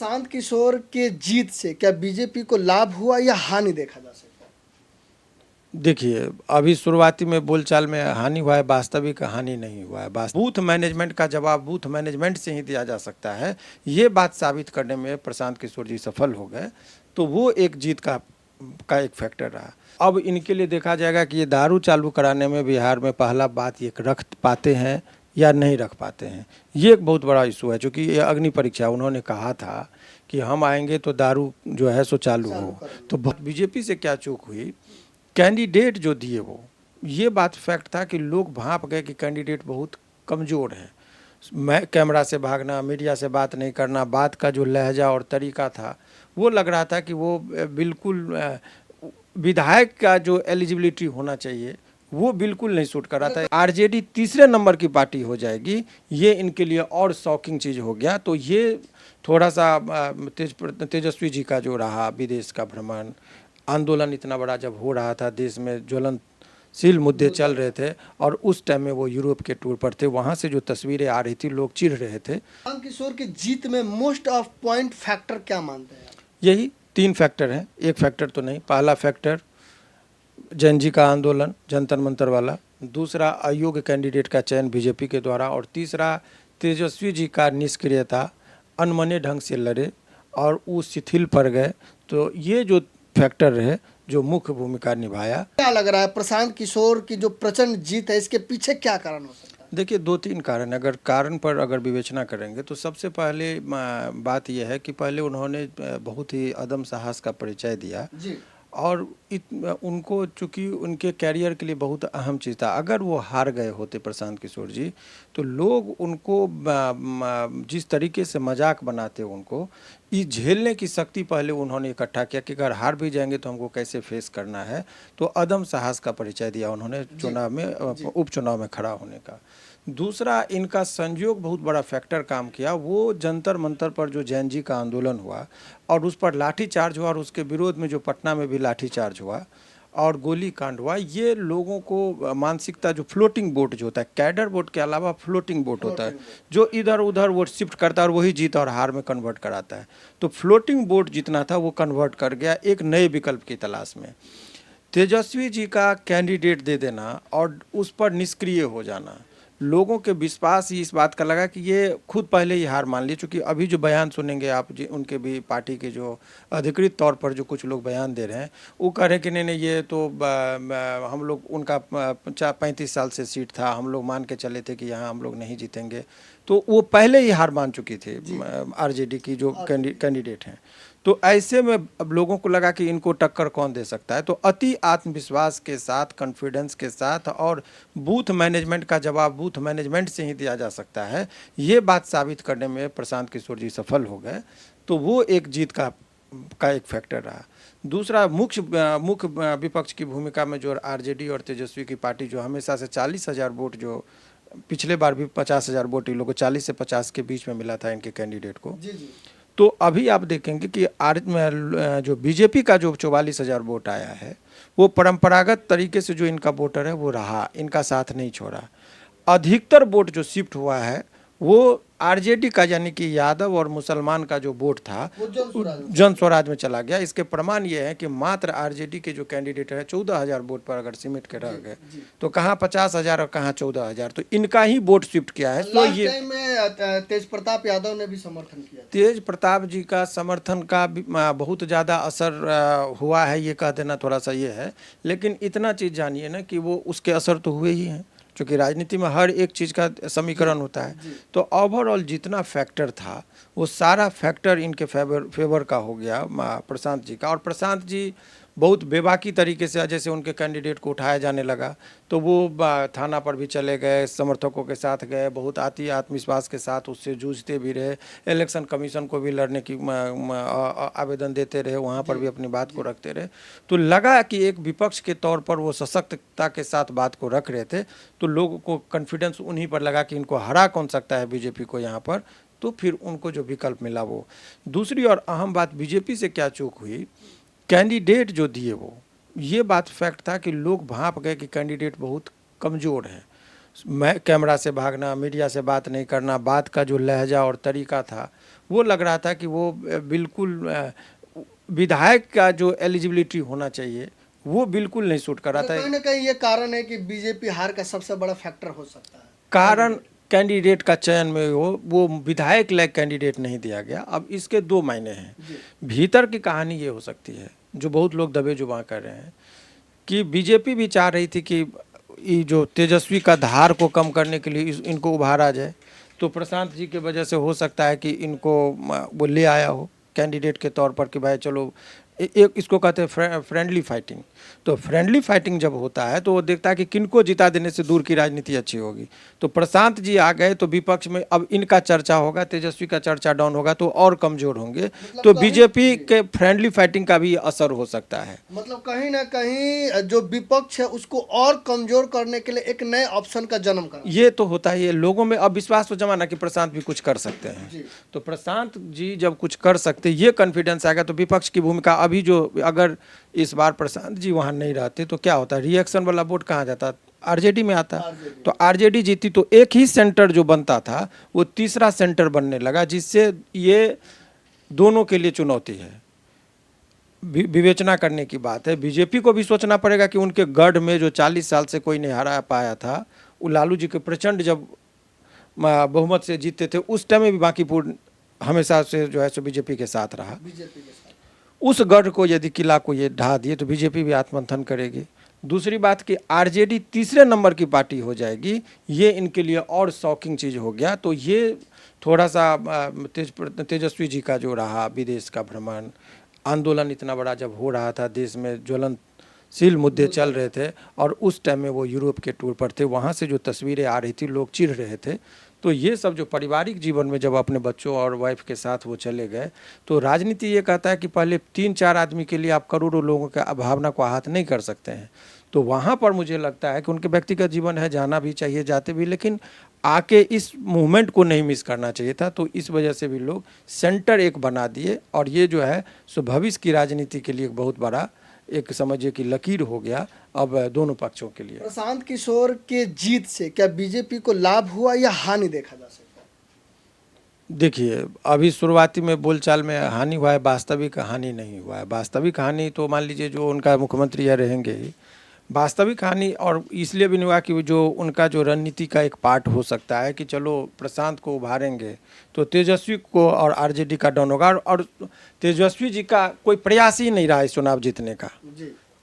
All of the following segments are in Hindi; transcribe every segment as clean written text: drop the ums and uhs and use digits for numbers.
प्रशांत किशोर के जीत से क्या बीजेपी को लाभ हुआ या हानि देखा जा सकता है? देखिए, अभी शुरुआती में बोलचाल में हानि हुआ है, वास्तविक हानि नहीं हुआ है। बूथ मैनेजमेंट का जवाब बूथ मैनेजमेंट से ही दिया जा सकता है। ये बात साबित करने में प्रशांत किशोर जी सफल हो गए, तो वो एक जीत का एक फैक्टर रहा। अब इनके लिए देखा जाएगा कि ये दारू चालू कराने में बिहार में पहला बात ये रख पाते हैं या नहीं रख पाते हैं। ये एक बहुत बड़ा इशू है, क्योंकि ये अग्नि परीक्षा उन्होंने कहा था कि हम आएंगे तो दारू जो है सो चालू हो। तो बीजेपी से क्या चूक हुई, कैंडिडेट जो दिए वो, ये बात फैक्ट था कि लोग भांप गए कि कैंडिडेट बहुत कमज़ोर है। मैं कैमरा से भागना, मीडिया से बात नहीं करना, बात का जो लहजा और तरीका था वो लग रहा था कि वो बिल्कुल विधायक का जो एलिजिबिलिटी होना चाहिए वो बिल्कुल नहीं सूट कर रहा था। आरजेडी तीसरे नंबर की पार्टी हो जाएगी, ये इनके लिए और शॉकिंग चीज़ हो गया। तो ये थोड़ा सा तेजस्वी जी का जो रहा विदेश का भ्रमण, आंदोलन इतना बड़ा जब हो रहा था, देश में ज्वलनशील मुद्दे चल रहे थे और उस टाइम में वो यूरोप के टूर पर थे, वहाँ से जो तस्वीरें आ रही थी लोग चिढ़ रहे थे। प्रशांत किशोर की जीत में मोस्ट ऑफ पॉइंट फैक्टर क्या मानते हैं? यही 3 फैक्टर हैं, एक फैक्टर तो नहीं। पहला फैक्टर जैन जी का आंदोलन जंतर मंतर वाला, दूसरा अयोग्य कैंडिडेट का चयन बीजेपी के द्वारा, और तीसरा तेजस्वी जी का निष्क्रियता, अनमने ढंग से लड़े और वो शिथिल पड़ गए। तो ये जो फैक्टर रहे जो मुख्य भूमिका निभाया। क्या लग रहा है प्रशांत किशोर की जो प्रचंड जीत है, इसके पीछे क्या कारण हो सकता है? देखिए, 2-3 कारण। अगर कारण पर अगर विवेचना करेंगे तो सबसे पहले बात यह है कि पहले उन्होंने बहुत ही अदम साहस का परिचय दिया जी। और उनको चूँकि उनके कैरियर के लिए बहुत अहम चीज़ था। अगर वो हार गए होते प्रशांत किशोर जी, तो लोग उनको जिस तरीके से मजाक बनाते उनको, ये झेलने की शक्ति पहले उन्होंने इकट्ठा किया कि अगर हार भी जाएंगे तो हमको कैसे फेस करना है। तो अदम साहस का परिचय दिया उन्होंने चुनाव में, उपचुनाव में खड़ा होने का। दूसरा, इनका संयोग बहुत बड़ा फैक्टर काम किया। वो जंतर मंतर पर जो जैन जी का आंदोलन हुआ और उस पर लाठीचार्ज हुआ और उसके विरोध में जो पटना में भी लाठीचार्ज हुआ और गोली कांड हुआ, ये लोगों को मानसिकता, जो फ्लोटिंग बोट जो होता है, कैडर बोट के अलावा फ्लोटिंग बोट होता है जो इधर उधर वो शिफ्ट करता है और वही जीत और हार में कन्वर्ट कराता है। तो फ्लोटिंग बोट जितना था वो कन्वर्ट कर गया एक नए विकल्प की तलाश में। तेजस्वी जी का कैंडिडेट दे देना और उस पर निष्क्रिय हो जाना, लोगों के विश्वास ही इस बात का लगा कि ये खुद पहले ही हार मान ली। चूँकि अभी जो बयान सुनेंगे आप जी, उनके भी पार्टी के जो अधिकृत तौर पर जो कुछ लोग बयान दे रहे हैं, वो कह रहे हैं कि नहीं ये तो हम लोग, उनका 35 साल से सीट था, हम लोग मान के चले थे कि यहाँ हम लोग नहीं जीतेंगे। तो वो पहले ही हार मान चुकी थी आरजेडी की जो कैंडिडेट हैं। तो ऐसे में अब लोगों को लगा कि इनको टक्कर कौन दे सकता है। तो अति आत्मविश्वास के साथ, कॉन्फिडेंस के साथ और बूथ मैनेजमेंट का जवाब बूथ मैनेजमेंट से ही दिया जा सकता है, ये बात साबित करने में प्रशांत किशोर जी सफल हो गए। तो वो एक जीत का एक फैक्टर रहा। दूसरा, मुख्य विपक्ष की भूमिका में जो आरजेडी और तेजस्वी की पार्टी जो हमेशा से 40,000 वोट, जो पिछले बार भी 50,000 वोट इन लोगों को 40 से 50 के बीच में मिला था इनके कैंडिडेट को। तो अभी आप देखेंगे कि जो बीजेपी का जो 44,000 वोट आया है, वो परंपरागत तरीके से जो इनका वोटर है वो रहा, इनका साथ नहीं छोड़ा। अधिकतर वोट जो शिफ्ट हुआ है वो आरजेडी का, यानी कि यादव और मुसलमान का जो वोट था जन स्वराज में चला गया। इसके प्रमाण ये है कि मात्र आरजेडी के जो कैंडिडेट है 14,000 वोट पर अगर सिमट के रह गए, तो कहाँ 50,000 और कहाँ 14,000, तो इनका ही वोट शिफ्ट किया है। तो ये तेज प्रताप यादव ने भी समर्थन किया। तेज प्रताप जी का समर्थन का बहुत ज़्यादा असर हुआ है, ये कह देना थोड़ा सा ये है। लेकिन इतना चीज़ जानिए ना कि वो उसके असर तो हुए ही हैं, क्योंकि राजनीति में हर एक चीज़ का समीकरण होता है। तो ओवरऑल जितना फैक्टर था वो सारा फैक्टर इनके फेवर का हो गया प्रशांत जी का। और प्रशांत जी बहुत बेबाकी तरीके से, जैसे उनके कैंडिडेट को उठाया जाने लगा तो वो थाना पर भी चले गए, समर्थकों के साथ गए, बहुत आत्मविश्वास के साथ उससे जूझते भी रहे, इलेक्शन कमीशन को भी लड़ने की आवेदन देते रहे, वहाँ पर भी अपनी बात को रखते रहे। तो लगा कि एक विपक्ष के तौर पर वो सशक्तता के साथ बात को रख रहे थे। तो लोगों को कॉन्फिडेंस उन्हीं पर लगा कि इनको हरा कौन सकता है बीजेपी को यहाँ पर। तो फिर उनको जो विकल्प मिला वो। दूसरी और अहम बात, बीजेपी से क्या चूक हुई, कैंडिडेट जो दिए वो, ये बात फैक्ट था कि लोग भांप गए कि कैंडिडेट बहुत कमज़ोर है। मैं कैमरा से भागना, मीडिया से बात नहीं करना, बात का जो लहजा और तरीका था वो लग रहा था कि वो बिल्कुल विधायक का जो एलिजिबिलिटी होना चाहिए वो बिल्कुल नहीं सूट कर रहा था। कहीं ना कहीं ये कारण है कि बीजेपी हार का सबसे बड़ा फैक्टर हो सकता है। कारण कैंडिडेट का चयन में वो विधायक लायक कैंडिडेट नहीं दिया गया। अब इसके दो मायने हैं। भीतर की कहानी ये हो सकती है जो बहुत लोग दबे जुबां कर रहे हैं कि बीजेपी भी चाह रही थी कि ये जो तेजस्वी का धार को कम करने के लिए इनको उभारा जाए, तो प्रशांत जी के वजह से हो सकता है कि इनको वो ले आया हो कैंडिडेट के तौर पर कि भाई चलो एक इसको कहते हैं फ्रेंडली फाइटिंग। तो फ्रेंडली फाइटिंग जब होता है तो वो देखता है कि किनको जिता देने से दूर की राजनीति अच्छी होगी। तो प्रशांत जी आ गए तो विपक्ष में अब इनका चर्चा होगा, तेजस्वी का चर्चा डाउन होगा तो और कमजोर होंगे। तो बीजेपी के फ्रेंडली फाइटिंग का भी असर हो सकता है। मतलब कहीं ना कहीं जो विपक्ष है उसको और कमजोर करने के लिए एक नए ऑप्शन का जन्म करना। ये तो होता है, ये लोगों में अब विश्वास तो जमाना कि प्रशांत भी कुछ कर सकते हैं। तो प्रशांत जी जब कुछ कर सकते ये कॉन्फिडेंस आएगा तो विपक्ष की भूमिका अभी जो अगर इस बार प्रशांत जी वहाँ नहीं रहते तो क्या होता है, रिएक्शन वाला वोट कहाँ जाता, आरजेडी में आता। तो आरजेडी जीती तो एक ही सेंटर जो बनता था वो तीसरा सेंटर बनने लगा, जिससे ये दोनों के लिए चुनौती है। विवेचना करने की बात है। बीजेपी को भी सोचना पड़ेगा कि उनके गढ़ में जो 40 साल से कोई नहीं हरा पाया था, वो लालू जी के प्रचंड जब बहुमत से जीते थे उस टाइम में भी बांकीपुर हमेशा से जो है सो बीजेपी के साथ रहा। उस गढ़ को यदि किला को ये ढा दिए तो बीजेपी भी आत्ममंथन करेगी। दूसरी बात कि आरजेडी तीसरे नंबर की पार्टी हो जाएगी, ये इनके लिए और शॉकिंग चीज़ हो गया। तो ये थोड़ा सा तेजस्वी जी का जो रहा विदेश का भ्रमण, आंदोलन इतना बड़ा जब हो रहा था, देश में ज्वलनशील मुद्दे चल रहे थे और उस टाइम में वो यूरोप के टूर पर थे, वहाँ से जो तस्वीरें आ रही थी लोग चिढ़ रहे थे। तो ये सब जो पारिवारिक जीवन में जब अपने बच्चों और वाइफ के साथ वो चले गए, तो राजनीति ये कहता है कि पहले 3-4 आदमी के लिए आप करोड़ों लोगों के भावना को आहत नहीं कर सकते हैं। तो वहाँ पर मुझे लगता है कि उनके व्यक्तिगत जीवन है, जाना भी चाहिए, जाते भी, लेकिन आके इस मूवमेंट को नहीं मिस करना चाहिए था। तो इस वजह से भी लोग सेंटर एक बना दिए और ये जो है सो भविष्य की राजनीति के लिए एक बहुत बड़ा एक समझिए कि लकीर हो गया अब दोनों पक्षों के लिए। प्रशांत किशोर के जीत से क्या बीजेपी को लाभ हुआ या हानि देखा जा सकता है? देखिए, अभी शुरुआती में बोलचाल में हानि हुआ है, वास्तविक हानि नहीं हुआ है। वास्तविक हानि तो मान लीजिए जो उनका मुख्यमंत्री या रहेंगे ही, वास्तविक हानि और इसलिए भी नहीं हुआ कि जो उनका जो रणनीति का एक पार्ट हो सकता है कि चलो प्रशांत को उभारेंगे तो तेजस्वी को और आरजेडी का डाउन होगा। और तेजस्वी जी का कोई प्रयास ही नहीं रहा इस चुनाव जीतने का।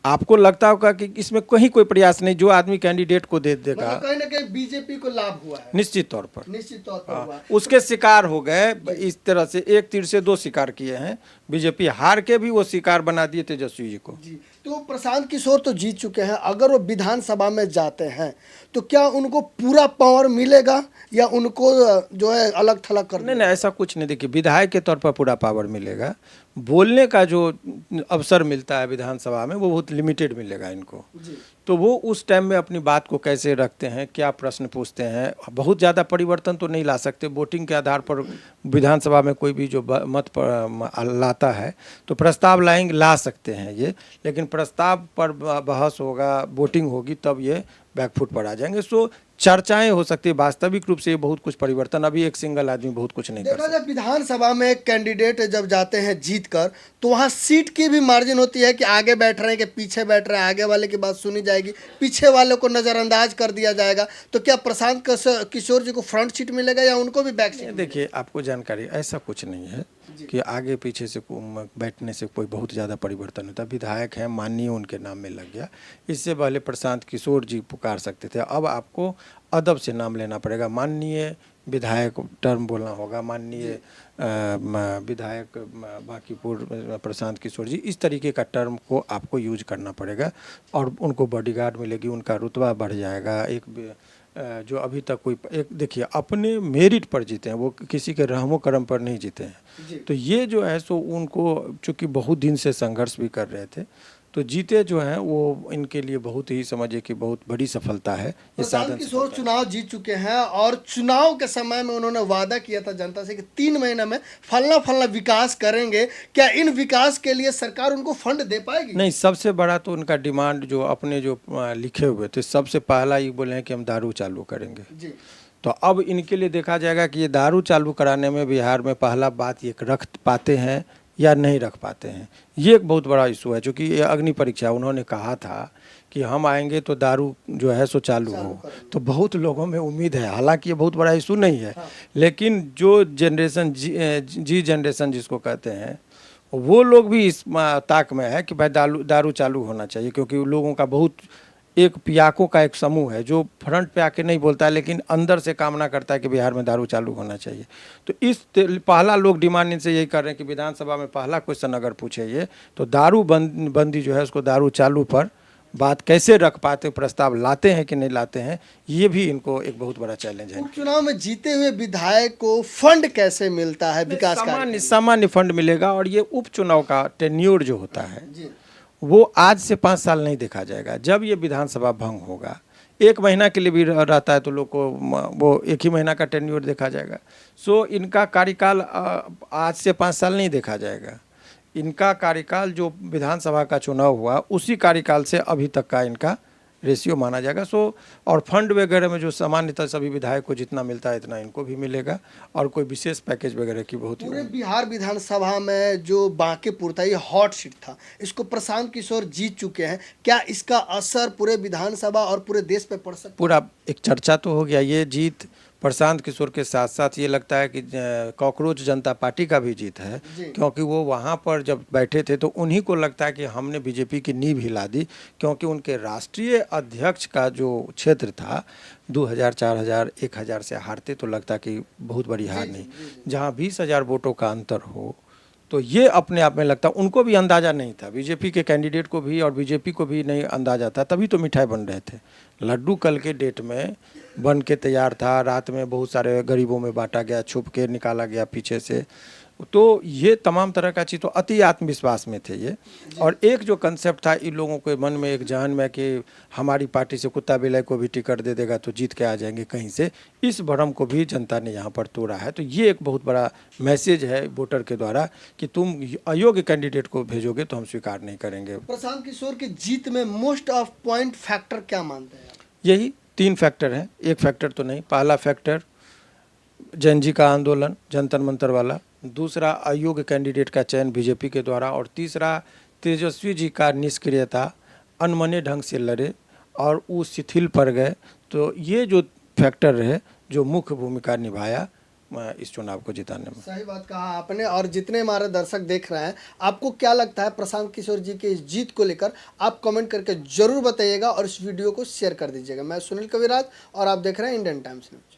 आपको लगता होगा कि इसमें कहीं कोई प्रयास नहीं, जो आदमी कैंडिडेट को दे देगा, मतलब कहीं ना कहीं बीजेपी को लाभ हुआ है। निश्चित तौर पर हुआ। उसके शिकार हो गए। इस तरह से एक तीर से दो शिकार किए हैं। बीजेपी हार के भी वो शिकार बना दिए तेजस्वी जी को। तो प्रशांत किशोर तो जीत चुके हैं, अगर वो विधानसभा में जाते हैं तो क्या उनको पूरा पावर मिलेगा या उनको जो है अलग थलग कर? नहीं, ऐसा कुछ नहीं। देखिए, विधायक के तौर पर पूरा पावर मिलेगा, बोलने का जो अवसर मिलता है विधानसभा में वो बहुत लिमिटेड मिलेगा इनको। तो वो उस टाइम में अपनी बात को कैसे रखते हैं, क्या प्रश्न पूछते हैं, बहुत ज़्यादा परिवर्तन तो नहीं ला सकते। वोटिंग के आधार पर विधानसभा में कोई भी जो मत लाता है तो प्रस्ताव ला सकते हैं ये, लेकिन प्रस्ताव पर बहस होगा, वोटिंग होगी, तब ये बैकफुट पर आ जाएंगे। सो चर्चाएं हो सकती है, वास्तविक रूप से ये बहुत कुछ परिवर्तन, अभी एक सिंगल आदमी बहुत कुछ नहीं कर सकता। जब विधानसभा में एक कैंडिडेट जब जाते हैं जीत कर तो वहाँ सीट की भी मार्जिन होती है कि आगे बैठ रहे हैं कि पीछे बैठ रहे हैं, आगे वाले की बात सुनी जाएगी, पीछे वाले को नज़रअंदाज कर दिया जाएगा। तो क्या प्रशांत किशोर जी को फ्रंट सीट मिलेगा या उनको भी बैक सीट? देखिए, आपको जानकारी, ऐसा कुछ नहीं है कि आगे पीछे से बैठने से कोई बहुत ज़्यादा परिवर्तन होता। विधायक हैं, माननीय उनके नाम में लग गया। इससे पहले प्रशांत किशोर जी पुकार सकते थे, अब आपको अदब से नाम लेना पड़ेगा। माननीय विधायक टर्म बोलना होगा, माननीय विधायक बांकीपुर प्रशांत किशोर जी, इस तरीके का टर्म को आपको यूज करना पड़ेगा और उनको बॉडीगार्ड मिलेगी, उनका रुतबा बढ़ जाएगा। एक जो अभी तक कोई एक देखिए अपने मेरिट पर जीते हैं, वो किसी के रहमो करम पर नहीं जीते हैं। तो ये जो है सो उनको चूँकि बहुत दिन से संघर्ष भी कर रहे थे तो जीते जो हैं वो इनके लिए बहुत ही समझिए कि बहुत बड़ी सफलता है। ये प्रशांत किशोर चुनाव जीत चुके हैं और चुनाव के समय में उन्होंने वादा किया था जनता से कि 3 महीने में फलना विकास करेंगे। क्या इन विकास के लिए सरकार उनको फंड दे पाएगी? नहीं, सबसे बड़ा तो उनका डिमांड जो अपने जो लिखे हुए थे, सबसे पहला ये बोले हैं कि हम दारू चालू करेंगे। तो अब इनके लिए देखा जाएगा कि ये दारू चालू कराने में बिहार में पहला बात ये रख पाते हैं या नहीं रख पाते हैं। ये एक बहुत बड़ा इशू है, क्योंकि ये अग्नि परीक्षा उन्होंने कहा था कि हम आएंगे तो दारू जो है सो चालू हो, तो बहुत लोगों में उम्मीद है। हालांकि ये बहुत बड़ा इशू नहीं है, लेकिन जो जनरेशन जी जनरेशन जिसको कहते हैं, वो लोग भी इस ताक में है कि भाई दारू चालू होना चाहिए, क्योंकि लोगों का बहुत एक पियाकों का एक समूह है जो फ्रंट पे आके नहीं बोलता है, लेकिन अंदर से कामना करता है कि बिहार में दारू चालू होना चाहिए। तो इस पहला लोग डिमांड इनसे यही कर रहे हैं कि विधानसभा में पहला क्वेश्चन अगर पूछे ये, तो दारू बंदी जो है उसको दारू चालू पर बात कैसे रख पाते, प्रस्ताव लाते हैं कि नहीं लाते हैं, ये भी इनको एक बहुत बड़ा चैलेंज है। उपचुनाव में जीते हुए विधायक को फंड कैसे मिलता है विकास सामान्य फंड मिलेगा, और ये उपचुनाव का टेन्योर जो होता है जी। वो आज से 5 साल नहीं देखा जाएगा। जब ये विधानसभा भंग होगा, 1 महीना के लिए भी रहता है तो लोग को वो 1 ही महीना का टेन्योर देखा जाएगा। सो इनका कार्यकाल आज से 5 साल नहीं देखा जाएगा। इनका कार्यकाल जो विधानसभा का चुनाव हुआ उसी कार्यकाल से अभी तक का इनका रेशियो माना जाएगा। सो और फंड वगैरह में जो सामान्यतः सभी विधायक को जितना मिलता है इतना इनको भी मिलेगा, और कोई विशेष पैकेज वगैरह की बहुत पूरे बिहार विधानसभा में जो बांकीपुर था, ये हॉट सीट था, इसको प्रशांत किशोर जीत चुके हैं। क्या इसका असर पूरे विधानसभा और पूरे देश पे पड़ सकता है? पूरा एक चर्चा तो हो गया। ये जीत प्रशांत किशोर के साथ साथ ये लगता है कि कॉकरोच जनता पार्टी का भी जीत है, क्योंकि वो वहाँ पर जब बैठे थे तो उन्हीं को लगता है कि हमने बीजेपी की नींव हिला दी, क्योंकि उनके राष्ट्रीय अध्यक्ष का जो क्षेत्र था 2000, 4000, 1000 से हारते तो लगता कि बहुत बड़ी हार नहीं, जहाँ 20,000 वोटों का अंतर हो, तो ये अपने आप में लगता, उनको भी अंदाज़ा नहीं था, बीजेपी के कैंडिडेट को भी और बीजेपी को भी नहीं अंदाज़ा था, तभी तो मिठाई बन रहे थे। लड्डू कल के डेट में बन के तैयार था, रात में बहुत सारे गरीबों में बांटा गया, छुप के निकाला गया पीछे से। तो ये तमाम तरह का चीज़, तो अति आत्मविश्वास में थे ये। और एक जो कंसेप्ट था इन लोगों के मन में, एक जहन में, कि हमारी पार्टी से कुत्ता बिलाई को भी टिकट दे देगा तो जीत के आ जाएंगे कहीं से, इस भ्रम को भी जनता ने यहाँ पर तोड़ा है। तो ये एक बहुत बड़ा मैसेज है वोटर के द्वारा कि तुम अयोग्य कैंडिडेट को भेजोगे तो हम स्वीकार नहीं करेंगे। प्रशांत किशोर की जीत में मोस्ट ऑफ पॉइंट फैक्टर क्या मानते हैं? यही 3 फैक्टर हैं, एक फैक्टर तो नहीं। पहला फैक्टर जैन जी का आंदोलन जंतर मंतर वाला, दूसरा अयोग्य कैंडिडेट का चयन बीजेपी के द्वारा, और तीसरा तेजस्वी जी का निष्क्रियता, अनमने ढंग से लड़े और वो शिथिल पड़ गए। तो ये जो फैक्टर रहे जो मुख्य भूमिका निभाया इस चुनाव को जिताने में। सही बात कहा आपने। और जितने हमारे दर्शक देख रहे हैं, आपको क्या लगता है प्रशांत किशोर जी के इस जीत को लेकर, आप कमेंट करके जरूर बताइएगा और इस वीडियो को शेयर कर दीजिएगा। मैं सुनील कविराज और आप देख रहे हैं इंडियन टाइम्स न्यूज़।